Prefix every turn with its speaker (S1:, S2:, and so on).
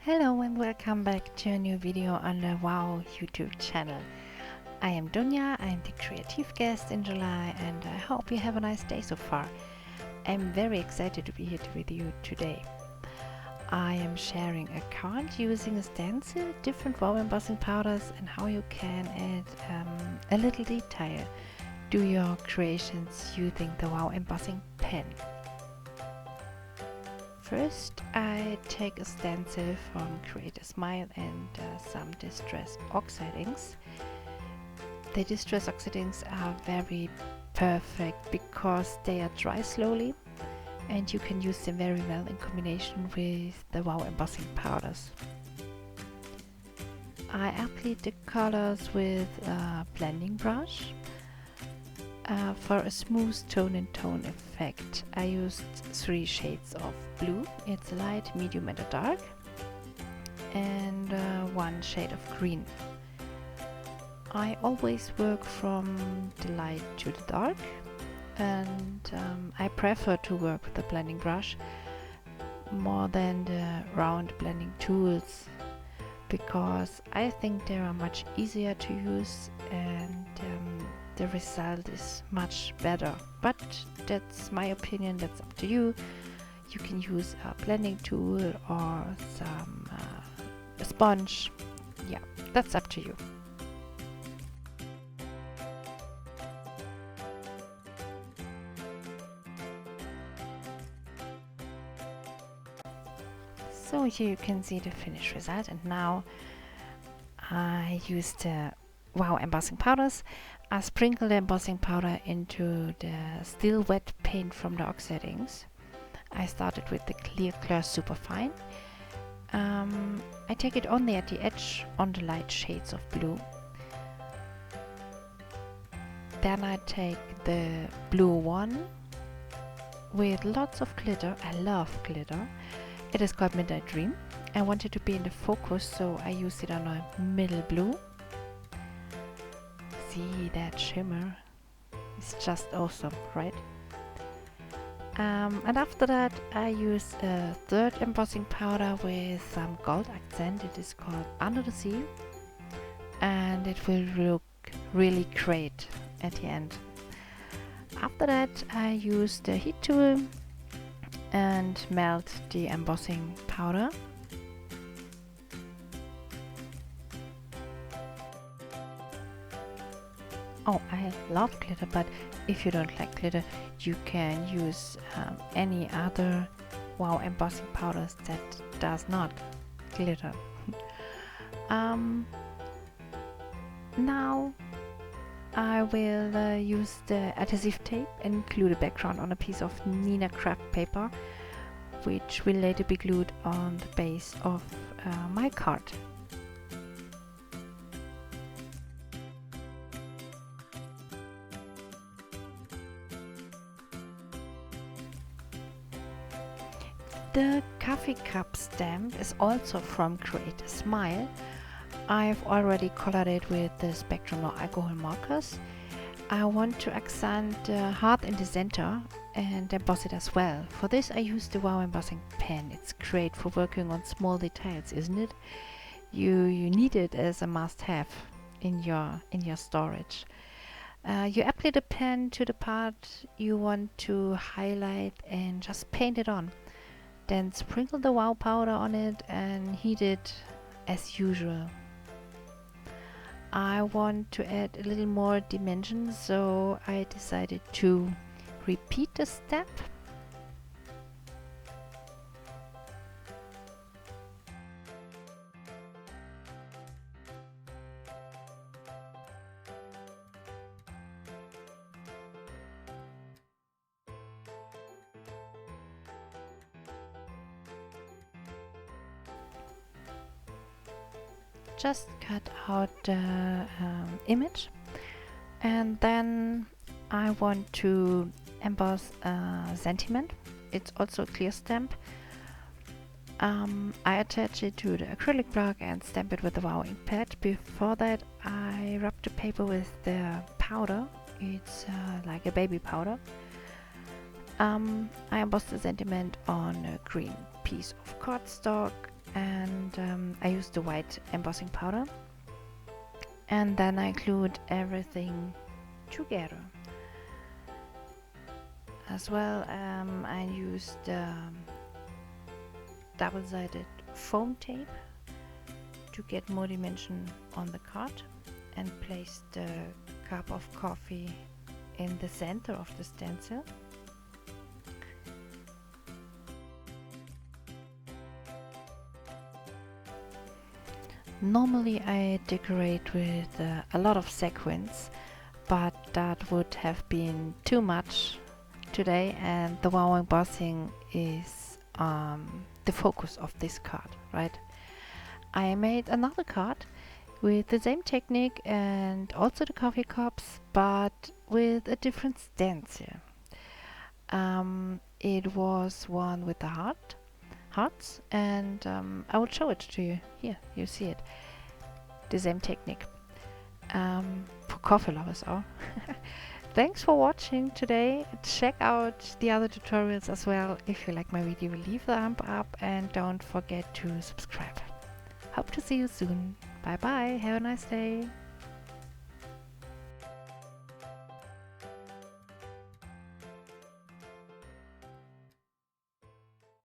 S1: Hello and welcome back to a new video on the WOW YouTube channel. I am Dunja, I am the creative guest in July, and I hope you have a nice day so far. I'm very excited to be here with you today. I am sharing a card using a stencil, different WOW embossing powders, and how you can add a little detail to your creations using the WOW embossing pen. First, I take a stencil from Create a Smile and some distressed oxide inks. The distressed oxide inks are very perfect because they are dry slowly and you can use them very well in combination with the WOW embossing powders. I applied the colors with a blending brush. For a smooth tone-in-tone effect, I used 3 shades of blue. It's a light, medium and a dark, and 1 shade of green. I always work from the light to the dark, and I prefer to work with the blending brush more than the round blending tools because I think they are much easier to use and the result is much better, but that's my opinion, that's up to you. You can use a blending tool or a sponge. Yeah, that's up to you. So here you can see the finished result, and now I use the WOW embossing powders. I sprinkle the embossing powder into the still wet paint from the Oxide inks. I started with the clear Clair Superfine. I take it only at the edge on the light shades of blue. Then I take the blue one with lots of glitter. I love glitter. It is called Midnight Dream. I want it to be in the focus, so I use it on a middle blue. See that shimmer? It's just awesome, right? And after that I use a third embossing powder with some gold accent. It is called Under the Sea, and it will look really great at the end. After that I use the heat tool and melt the embossing powder. Oh, I love glitter, but if you don't like glitter, you can use any other WOW embossing powders that does not glitter. Now I will use the adhesive tape and glue the background on a piece of Nina craft paper, which will later be glued on the base of my card. The coffee cup stamp is also from Create a Smile. I've already colored it with the Spectrum or alcohol markers. I want to accent the heart in the center and emboss it as well. For this I use the WOW embossing pen. It's great for working on small details, isn't it? You need it as a must-have in your storage. You apply the pen to the part you want to highlight and just paint it on. Then sprinkle the WOW powder on it and heat it as usual. I want to add a little more dimension, so I decided to repeat the step. Just cut out the image, and then I want to emboss a sentiment. It's also a clear stamp. I attach it to the acrylic block and stamp it with the WOW ink pad. Before that I rub the paper with the powder. It's like a baby powder. I embossed the sentiment on a green piece of cardstock and I used the white embossing powder, and then I glued everything together. As well, I used double-sided foam tape to get more dimension on the card, and placed the cup of coffee in the center of the stencil. Normally I decorate with a lot of sequins, but that would have been too much today, and the WOW embossing is the focus of this card, right? I made another card with the same technique and also the coffee cups, but with a different stencil. It was one with the hearts, and I will show it to you. Here, you see it. The same technique. For coffee lovers, oh. Thanks for watching today. Check out the other tutorials as well. If you like my video, leave a thumb up and don't forget to subscribe. Hope to see you soon. Bye bye. Have a nice day.